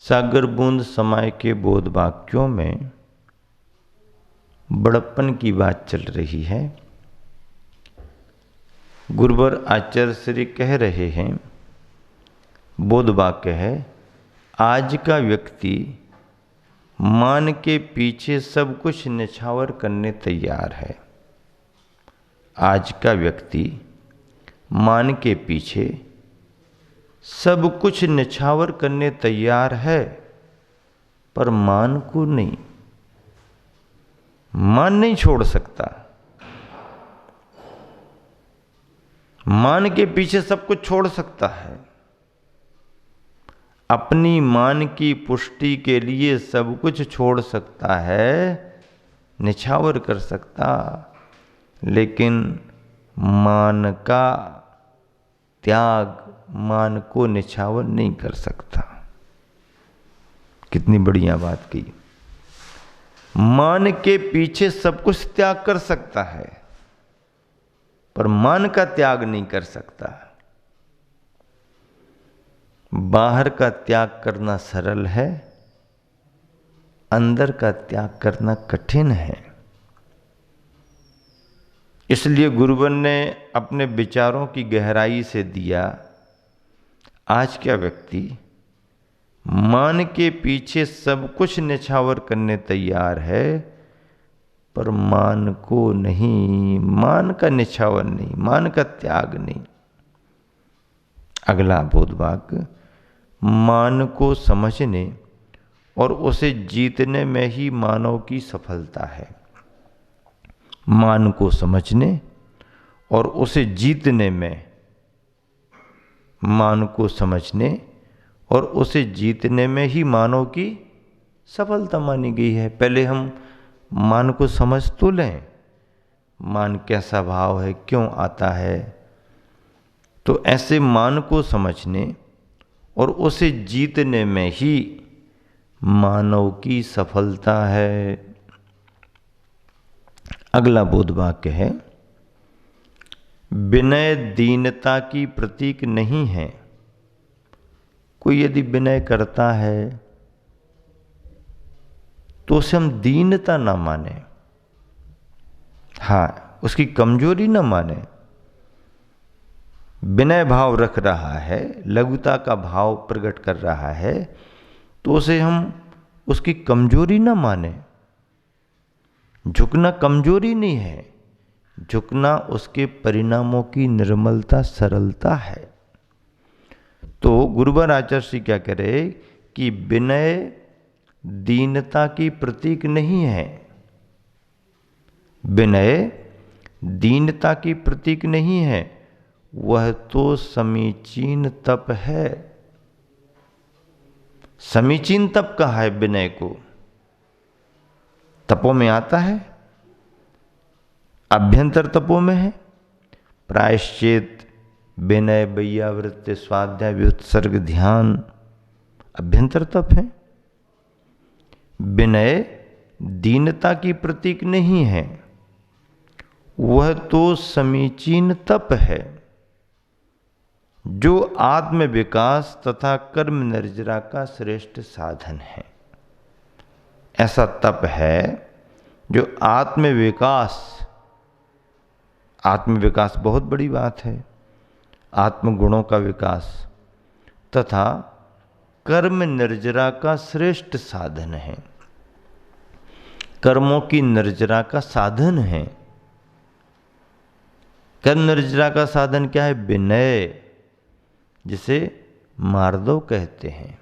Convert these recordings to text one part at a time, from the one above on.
सागर बूंद समाय के बोध वाक्यों में बड़प्पन की बात चल रही है। गुरुवर आचार्य श्री कह रहे हैं, बोध वाक्य है, आज का व्यक्ति मान के पीछे सब कुछ निछावर करने तैयार है। आज का व्यक्ति मान के पीछे सब कुछ निछावर करने तैयार है, पर मान को नहीं, मान नहीं छोड़ सकता। मान के पीछे सब कुछ छोड़ सकता है, अपनी मान की पुष्टि के लिए सब कुछ छोड़ सकता है, निछावर कर सकता, लेकिन मान का त्याग, मान को निछावर नहीं कर सकता। कितनी बढ़िया बात की। मान के पीछे सब कुछ त्याग कर सकता है, पर मान का त्याग नहीं कर सकता। बाहर का त्याग करना सरल है, अंदर का त्याग करना कठिन है। इसलिए गुरुवर ने अपने विचारों की गहराई से दिया, आज का व्यक्ति मान के पीछे सब कुछ निछावर करने तैयार है, पर मान को नहीं, मान का निछावर नहीं, मान का त्याग नहीं। अगला बोधवाक्य, मान को समझने और उसे जीतने में ही मानव की सफलता है। मान को समझने और उसे जीतने में, मान को समझने और उसे जीतने में ही मानव की सफलता मानी गई है। पहले हम मान को समझ तो लें, मान कैसा भाव है, क्यों आता है। तो ऐसे मान को समझने और उसे जीतने में ही मानव की सफलता है। अगला बोध वाक्य है, विनय दीनता की प्रतीक नहीं है। कोई यदि विनय करता है तो उसे हम दीनता ना माने, हाँ, उसकी कमजोरी ना माने। विनय भाव रख रहा है, लघुता का भाव प्रकट कर रहा है, तो उसे हम उसकी कमजोरी ना माने। झुकना कमजोरी नहीं है, झुकना उसके परिणामों की निर्मलता, सरलता है। तो गुरुवर आचार्य श्री क्या कह रहे कि विनय दीनता की प्रतीक नहीं है। विनय दीनता की प्रतीक नहीं है, वह तो समीचीन तप है। समीचीन तप कहा है विनय को, तपों में आता है, अभ्यंतर तपों में है। प्रायश्चित, विनय, वैयावृत्ति, स्वाध्याय, व्युत्सर्ग, ध्यान अभ्यंतर तप है। विनय दीनता की प्रतीक नहीं है, वह तो समीचीन तप है, जो आत्म विकास तथा कर्म निर्जरा का श्रेष्ठ साधन है। ऐसा तप है जो आत्म विकास बहुत बड़ी बात है, आत्मगुणों का विकास तथा कर्म निर्जरा का श्रेष्ठ साधन है। कर्मों की निर्जरा का साधन है। कर्म निर्जरा का साधन क्या है? विनय, जिसे मार्दव कहते हैं,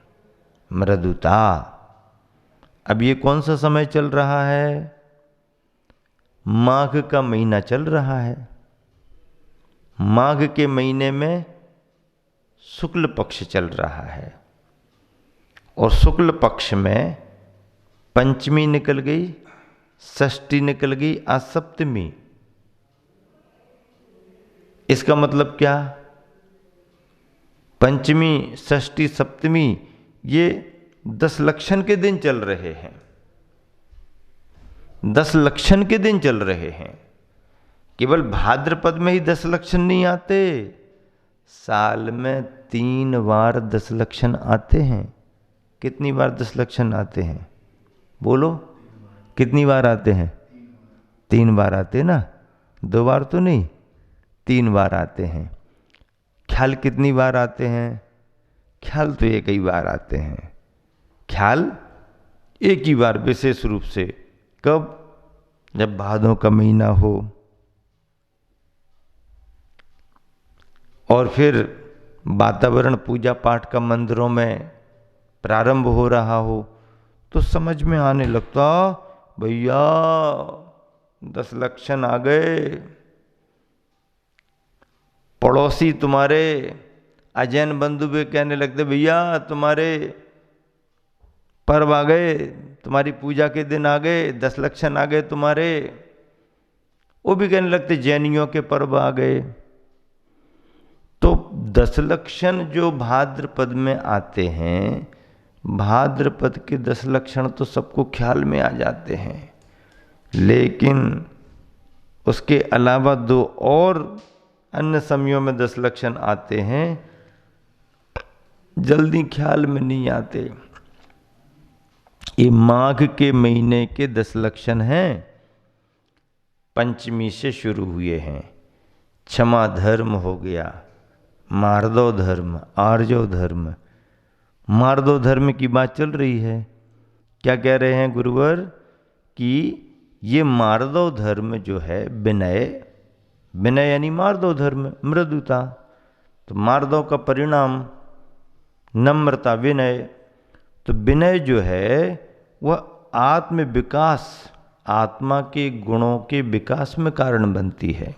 मृदुता। अब ये कौन सा समय चल रहा है? माघ का महीना चल रहा है। माघ के महीने में शुक्ल पक्ष चल रहा है, और शुक्ल पक्ष में पंचमी निकल गई, षष्ठी निकल गई, आज सप्तमी। इसका मतलब क्या? पंचमी, षष्ठी, सप्तमी ये 10 लक्षण के दिन चल रहे हैं। 10 लक्षण के दिन चल रहे हैं। केवल भाद्रपद में ही 10 लक्षण नहीं आते, साल में 3 बार 10 लक्षण आते हैं। कितनी बार 10 लक्षण आते हैं? बोलो, कितनी बार आते हैं? 3 बार आते हैं ना, 2 बार तो नहीं, 3 बार आते हैं। ख्याल कितनी बार आते हैं? ख्याल तो एक ही बार आते हैं। ख्याल एक ही बार विशेष रूप से, कब? जब भादों का महीना हो और फिर वातावरण पूजा पाठ का मंदिरों में प्रारंभ हो रहा हो, तो समझ में आने लगता, भैया 10 लक्षण आ गए। पड़ोसी तुम्हारे अजैन बंधु भी कहने लगते, भैया तुम्हारे पर्व आ गए, तुम्हारी पूजा के दिन आ गए, 10 लक्षण आ गए तुम्हारे। वो भी कहने लगते जैनियों के पर्व आ गए। तो 10 लक्षण जो भाद्रपद में आते हैं, भाद्रपद के 10 लक्षण तो सबको ख्याल में आ जाते हैं, लेकिन उसके अलावा 2 और अन्य समयों में 10 लक्षण आते हैं, जल्दी ख्याल में नहीं आते। ये माघ के महीने के 10 लक्षण हैं, पंचमी से शुरू हुए हैं। क्षमा धर्म हो गया, मार्दव धर्म, आर्जव धर्म। मार्दव धर्म की बात चल रही है। क्या कह रहे हैं गुरुवर? कि ये मार्दव धर्म जो है, विनय, विनय यानी मार्दव धर्म, मृदुता। तो मार्दव का परिणाम नम्रता, विनय। तो विनय जो है वह आत्म विकास, आत्मा के गुणों के विकास में कारण बनती है,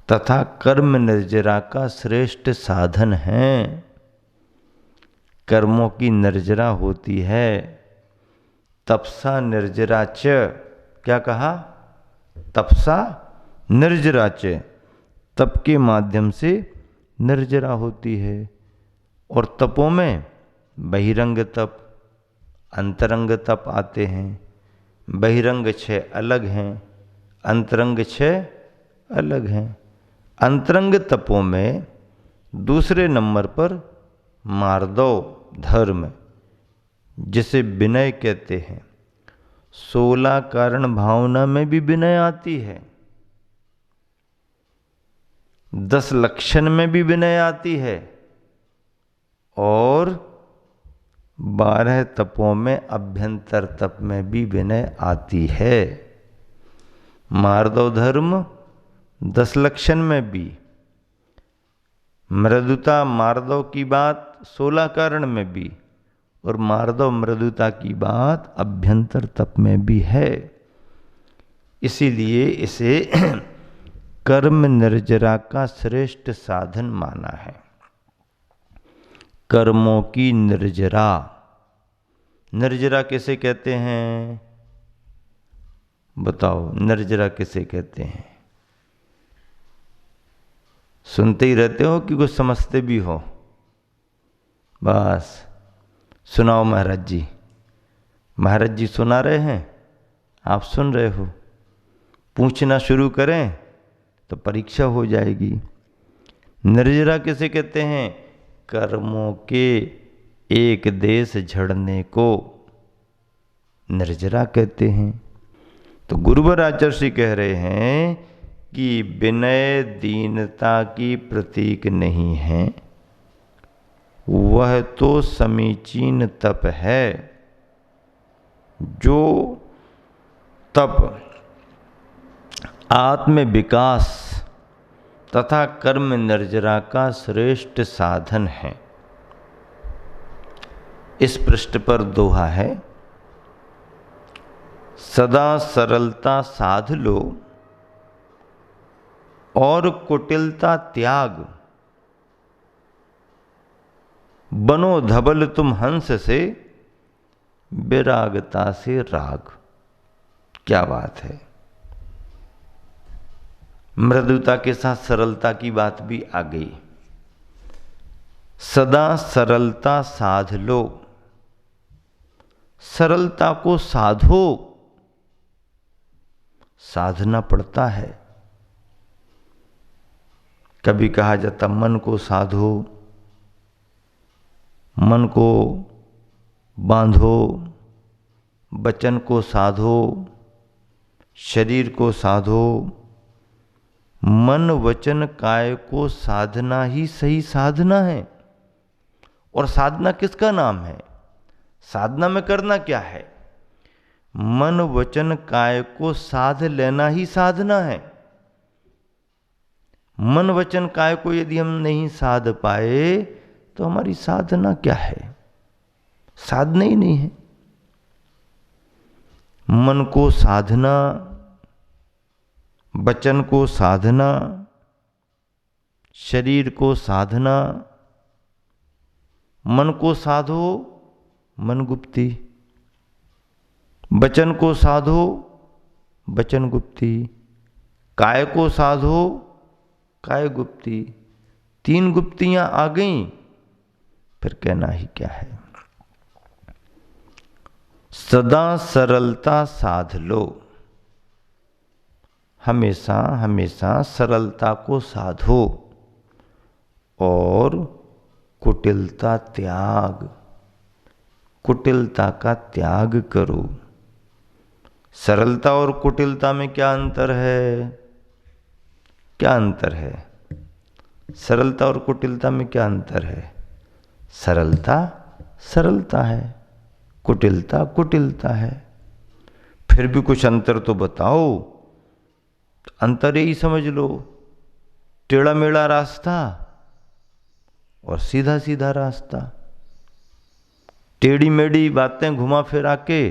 तथा कर्म निर्जरा का श्रेष्ठ साधन है। कर्मों की निर्जरा होती है। तपसा निर्जरा च, क्या कहा? तपसा निर्जरा च, तप के माध्यम से निर्जरा होती है। और तपों में बहिरंग तप, अंतरंग तप आते हैं। बहिरंग 6 अलग हैं, अंतरंग 6 अलग हैं। अंतरंग तपों में दूसरे नंबर पर मार्दव धर्म, जिसे विनय कहते हैं। 16 कारण भावना में भी विनय आती है, 10 लक्षण में भी विनय आती है, और 12 तपों में अभ्यंतर तप में भी विनय आती है। मार्दव धर्म 10 लक्षण में भी, मृदुता मार्दव की बात 16 कारण में भी, और मार्दव मृदुता की बात अभ्यंतर तप में भी है। इसीलिए इसे कर्म निर्जरा का श्रेष्ठ साधन माना है। कर्मों की निर्जरा, निर्जरा किसे कहते हैं? बताओ, निर्जरा किसे कहते हैं? सुनते ही रहते हो कि कुछ समझते भी हो? बस सुनाओ महाराज जी। महाराज जी सुना रहे हैं, आप सुन रहे हो। पूछना शुरू करें तो परीक्षा हो जाएगी। निर्जरा किसे कहते हैं? कर्मों के एक देश झड़ने को निर्जरा कहते हैं। तो गुरुवर आचार्य कह रहे हैं कि विनय दीनता की प्रतीक नहीं है, वह तो समीचीन तप है। जो तप आत्म विकास तथा कर्म निर्जरा का श्रेष्ठ साधन है। इस पृष्ठ पर दोहा है, सदा सरलता साध लो और कुटिलता त्याग, बनो धबल तुम हंस से, विरागता से राग। क्या बात है! मृदुता के साथ सरलता की बात भी आ गई। सदा सरलता साध लो, सरलता को साधो। साधना पड़ता है। कभी कहा जाता मन को साधो, मन को बांधो, वचन को साधो, शरीर को साधो। मन वचन काय को साधना ही सही साधना है। और साधना किसका नाम है? साधना में करना क्या है? मन वचन काय को साध लेना ही साधना है। मन वचन काय को यदि हम नहीं साध पाए तो हमारी साधना क्या है? साधना ही नहीं है। मन को साधना, वचन को साधना, शरीर को साधना। मन को साधो, मन गुप्ती। वचन को साधो, वचन गुप्ती। काय को साधो, काय गुप्ती। 3 गुप्तियां आ गईं, फिर कहना ही क्या है। सदा सरलता साध लो। हमेशा हमेशा सरलता को साधो और कुटिलता त्याग, कुटिलता का त्याग करो। सरलता और कुटिलता में क्या अंतर है? क्या अंतर है? सरलता और कुटिलता में क्या अंतर है? सरलता सरलता है, कुटिलता कुटिलता है। फिर भी कुछ अंतर तो बताओ। अंतर यही समझ लो, टेढ़ा मेढ़ा रास्ता और सीधा सीधा रास्ता। टेढ़ी मेढ़ी बातें घुमा फिरा के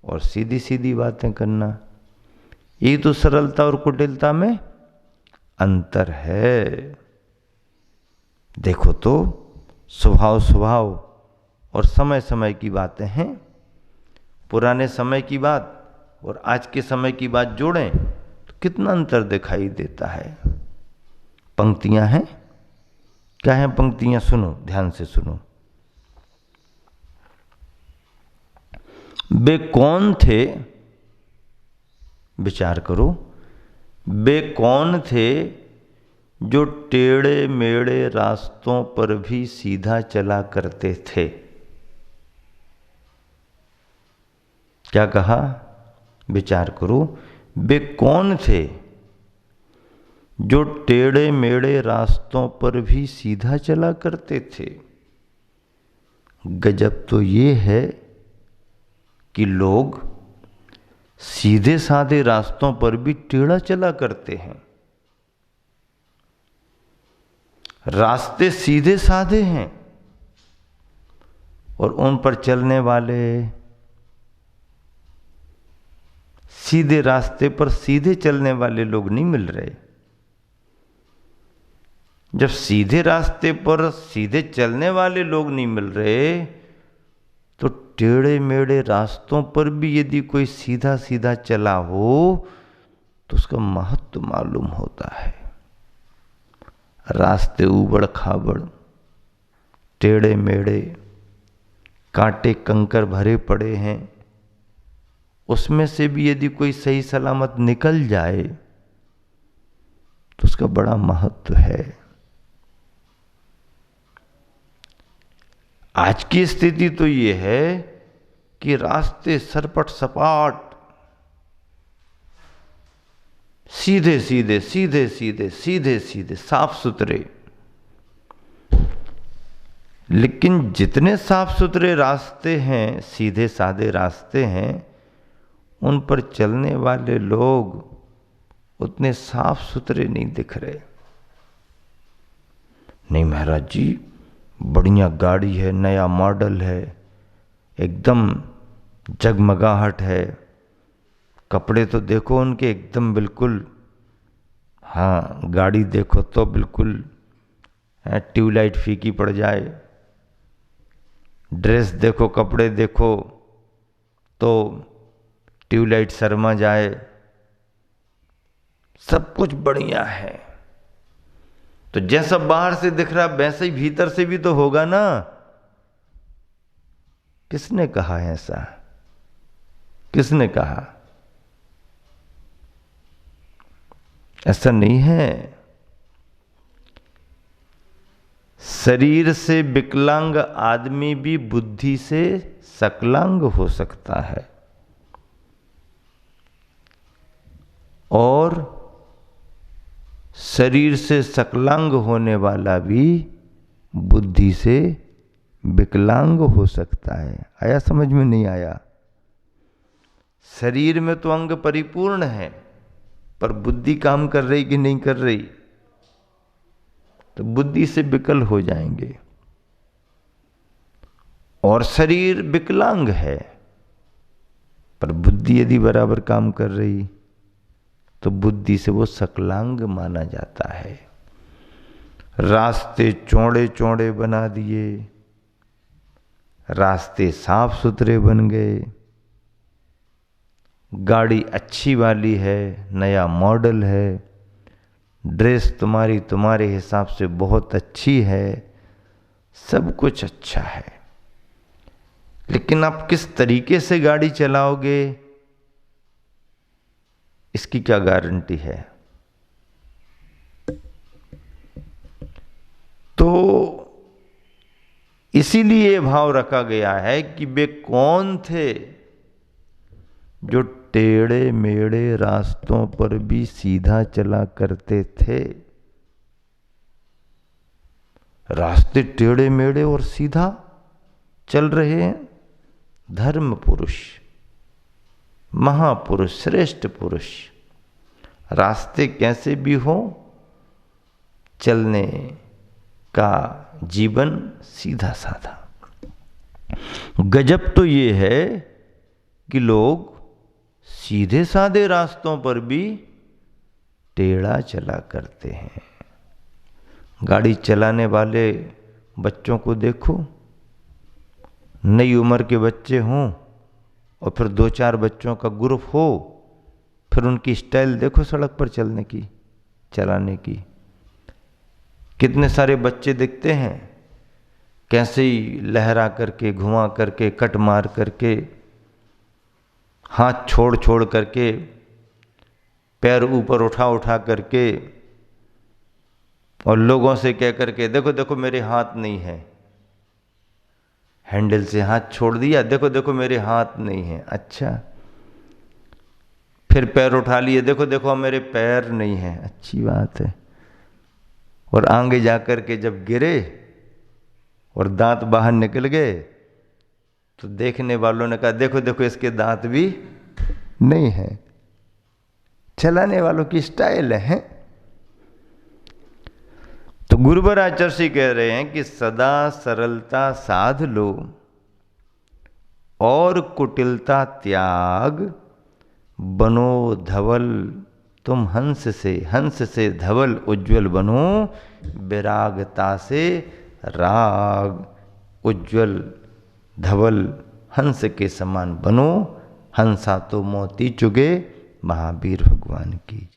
और सीधी सीधी बातें करना, ये तो सरलता और कुटिलता में अंतर है। देखो तो स्वभाव स्वभाव और समय समय की बातें हैं। पुराने समय की बात और आज के समय की बात जोड़ें तो कितना अंतर दिखाई देता है। पंक्तियां हैं, क्या है पंक्तियां? सुनो, ध्यान से सुनो। वे कौन थे? विचार करो। वे कौन थे जो टेढ़े मेढ़े रास्तों पर भी सीधा चला करते थे? क्या कहा? विचार करो। वे कौन थे जो टेढ़े मेढ़े रास्तों पर भी सीधा चला करते थे? गजब तो ये है कि लोग सीधे साधे रास्तों पर भी टेढ़ा चला करते हैं। रास्ते सीधे साधे हैं और उन पर चलने वाले सीधे रास्ते पर सीधे चलने वाले लोग नहीं मिल रहे। जब सीधे रास्ते पर सीधे चलने वाले लोग नहीं मिल रहे तो टेढ़े मेढ़े रास्तों पर भी यदि कोई सीधा सीधा चला हो तो उसका महत्व मालूम होता है। रास्ते ऊबड़ खाबड़, टेढ़े मेढ़े, कांटे कंकर भरे पड़े हैं, उसमें से भी यदि कोई सही सलामत निकल जाए तो उसका बड़ा महत्व है। आज की स्थिति तो ये है कि रास्ते सरपट सपाट, सीधे सीधे सीधे सीधे सीधे सीधे साफ सुथरे। लेकिन जितने साफ सुथरे रास्ते हैं, सीधे साधे रास्ते हैं, उन पर चलने वाले लोग उतने साफ सुथरे नहीं दिख रहे। नहीं महाराज जी, बढ़िया गाड़ी है, नया मॉडल है, एकदम जगमगाहट है, कपड़े तो देखो उनके एकदम बिल्कुल, हाँ गाड़ी देखो तो बिल्कुल ट्यूबलाइट फीकी पड़ जाए, ड्रेस देखो, कपड़े देखो तो ट्यूबलाइट शर्मा जाए, सब कुछ बढ़िया है। तो जैसा बाहर से दिख रहा वैसे ही भीतर से भी तो होगा ना। किसने कहा है ऐसा? किसने कहा? ऐसा नहीं है। शरीर से विकलांग आदमी भी बुद्धि से सकलांग हो सकता है, और शरीर से सकलांग होने वाला भी बुद्धि से विकलांग हो सकता है। आया समझ में? नहीं आया? शरीर में तो अंग परिपूर्ण है, पर बुद्धि काम कर रही कि नहीं कर रही? तो बुद्धि से विकल हो जाएंगे। और शरीर विकलांग है, पर बुद्धि यदि बराबर काम कर रही तो बुद्धि से वो सकलांग माना जाता है। रास्ते चौड़े चौड़े बना दिए, रास्ते साफ सुथरे बन गए, गाड़ी अच्छी वाली है, नया मॉडल है, ड्रेस तुम्हारे हिसाब से बहुत अच्छी है, सब कुछ अच्छा है, लेकिन आप किस तरीके से गाड़ी चलाओगे इसकी क्या गारंटी है? तो इसीलिए भाव रखा गया है कि वे कौन थे जो टेढ़े मेढ़े रास्तों पर भी सीधा चला करते थे। रास्ते टेढ़े मेढ़े और सीधा चल रहे हैं, धर्म पुरुष, महापुरुष, श्रेष्ठ पुरुष। रास्ते कैसे भी हो, चलने का जीवन सीधा साधा। गजब तो ये है कि लोग सीधे साधे रास्तों पर भी टेढ़ा चला करते हैं। गाड़ी चलाने वाले बच्चों को देखो, नई उम्र के बच्चे हों और फिर 2-4 बच्चों का ग्रुप हो, फिर उनकी स्टाइल देखो सड़क पर चलने की, चलाने की। कितने सारे बच्चे दिखते हैं, कैसे ही लहरा करके, घुमा करके, कट मार करके, हाथ छोड़ छोड़ करके, पैर ऊपर उठा उठा करके, और लोगों से कह करके देखो देखो मेरे हाथ नहीं है, हैंडल से हाथ छोड़ दिया, देखो देखो मेरे हाथ नहीं है। अच्छा, फिर पैर उठा लिए, देखो देखो मेरे पैर नहीं है, अच्छी बात है। और आगे जाकर के जब गिरे और दांत बाहर निकल गए तो देखने वालों ने कहा देखो देखो इसके दांत भी नहीं है। चलाने वालों की स्टाइल है। तो गुरुवर आचार्य कह रहे हैं कि सदा सरलता साध लो और कुटिलता त्याग, बनो धवल तुम हंस से धवल उज्जवल बनो, विरागता से राग उज्जवल धवल हंस के समान बनो। हंसा तो मोती चुगे, महावीर भगवान की।